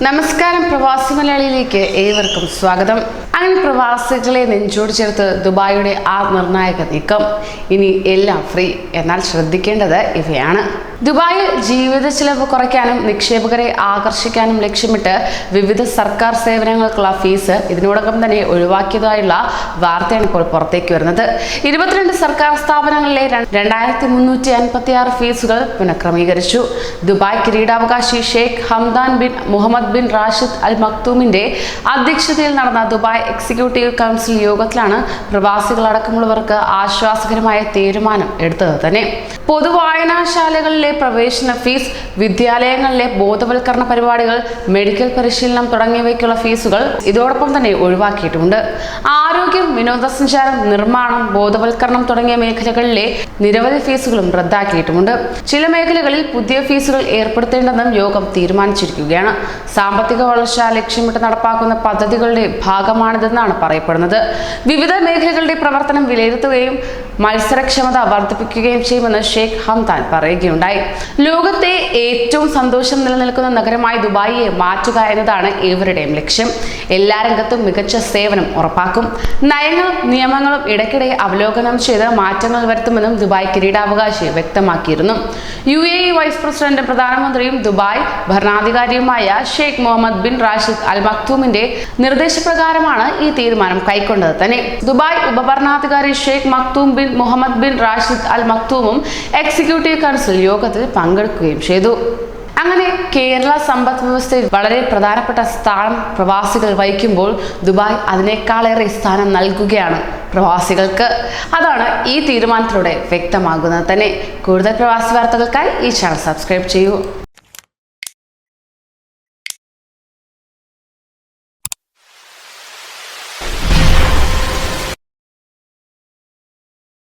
നമസ്കാരം, പ്രവാസി മലയാളിയിലേക്ക് ഏവർക്കും സ്വാഗതം. അങ്ങനെ പ്രവാസികളെ നെഞ്ചോട് ചേർത്ത് ദുബായിയുടെ ആ നിർണായക നീക്കം. ഇനി എല്ലാം ഫ്രീ. എന്നാൽ ശ്രദ്ധിക്കേണ്ടത് ഇവയാണ്. ദുബായിൽ ജീവിത ചെലവ് കുറയ്ക്കാനും നിക്ഷേപകരെ ആകർഷിക്കാനും ലക്ഷ്യമിട്ട് വിവിധ സർക്കാർ സേവനങ്ങൾക്കുള്ള ഫീസ് ഇതിനോടകം തന്നെ ഒഴിവാക്കിയതായുള്ള വാർത്തയാണ് ഇപ്പോൾ പുറത്തേക്ക് വരുന്നത്. 22 സർക്കാർ സ്ഥാപനങ്ങളിലെ 2356 ഫീസുകൾ പുനഃക്രമീകരിച്ചു. ദുബായ് കിരീടാവകാശി Sheikh Hamdan bin Mohammed bin Rashid Al മക്തൂമിന്റെ അധ്യക്ഷതയിൽ നടന്ന ദുബായ് എക്സിക്യൂട്ടീവ് കൗൺസിൽ യോഗത്തിലാണ് പ്രവാസികളടക്കമുള്ളവർക്ക് ആശ്വാസകരമായ തീരുമാനം എടുത്തത് തന്നെ. പൊതുവായനാശാലകളിലെ പ്രവേശന ഫീസ്, വിദ്യാലയങ്ങളിലെ ബോധവൽക്കരണ പരിപാടികൾ, മെഡിക്കൽ പരിശീലനം തുടങ്ങിയവയ്ക്കുള്ള ഫീസുകൾ ഇതോടൊപ്പം തന്നെ ഒഴിവാക്കിയിട്ടുണ്ട്. ആരോഗ്യം, വിനോദസഞ്ചാരം, നിർമ്മാണം, ബോധവൽക്കരണം തുടങ്ങിയ മേഖലകളിലെ നിരവധി ഫീസുകളും റദ്ദാക്കിയിട്ടുമുണ്ട്. ചില മേഖലകളിൽ പുതിയ ഫീസുകൾ ഏർപ്പെടുത്തേണ്ടെന്നും യോഗം തീരുമാനിച്ചിരിക്കുകയാണ്. സാമ്പത്തിക വളർച്ച ലക്ഷ്യമിട്ട് നടപ്പാക്കുന്ന പദ്ധതികളുടെ ഭാഗമാണിതെന്നാണ് പറയപ്പെടുന്നത്. വിവിധ മേഖലകളുടെ പ്രവർത്തനം വിലയിരുത്തുകയും മത്സരക്ഷമത വർദ്ധിപ്പിക്കുകയും ചെയ്യുമെന്ന് ഷെയ്ഖ് ഹംദാൻ പറയുകയുണ്ടായി. ലോകത്തെ ഏറ്റവും സന്തോഷം നിലനിൽക്കുന്ന നഗരമായി ദുബായിയെ മാറ്റുക എന്നതാണ് ഇവരുടെയും ലക്ഷ്യം. എല്ലാ രംഗത്തും മികച്ച സേവനം ഉറപ്പാക്കും. നയങ്ങളും നിയമങ്ങളും ഇടയ്ക്കിടെ അവലോകനം ചെയ്ത് മാറ്റങ്ങൾ വരുത്തുമെന്നും ദുബായ് കിരീടാവകാശി വ്യക്തമാക്കിയിരുന്നു. UAE വൈസ് പ്രസിഡന്റും പ്രധാനമന്ത്രിയും ദുബായ് ഭരണാധികാരിയുമായ Sheikh Mohammed bin Rashid Al മക്തൂമിന്റെ നിർദ്ദേശപ്രകാരമാണ് ഈ തീരുമാനം കൈക്കൊണ്ടത് തന്നെ. ദുബായ് ഉപഭരണാധികാരി Sheikh Maktoum bin Mohammed bin Rashid Al മക്തൂമും എക്സിക്യൂട്ടീവ് കൗൺസിൽ യോഗത്തിൽ പങ്കെടുക്കുകയും ചെയ്തു. അങ്ങനെ കേരള സമ്പദ് വ്യവസ്ഥയിൽ വളരെ പ്രധാനപ്പെട്ട സ്ഥാനം പ്രവാസികൾ വഹിക്കുമ്പോൾ ദുബായ് അതിനേക്കാളേറെ സ്ഥാനം നൽകുകയാണ് പ്രവാസികൾക്ക്. അതാണ് ഈ തീരുമാനത്തിലൂടെ വ്യക്തമാകുന്നത് തന്നെ. കൂടുതൽ പ്രവാസി വാർത്തകൾക്കായി ഈ ചാനൽ സബ്സ്ക്രൈബ് ചെയ്യൂ.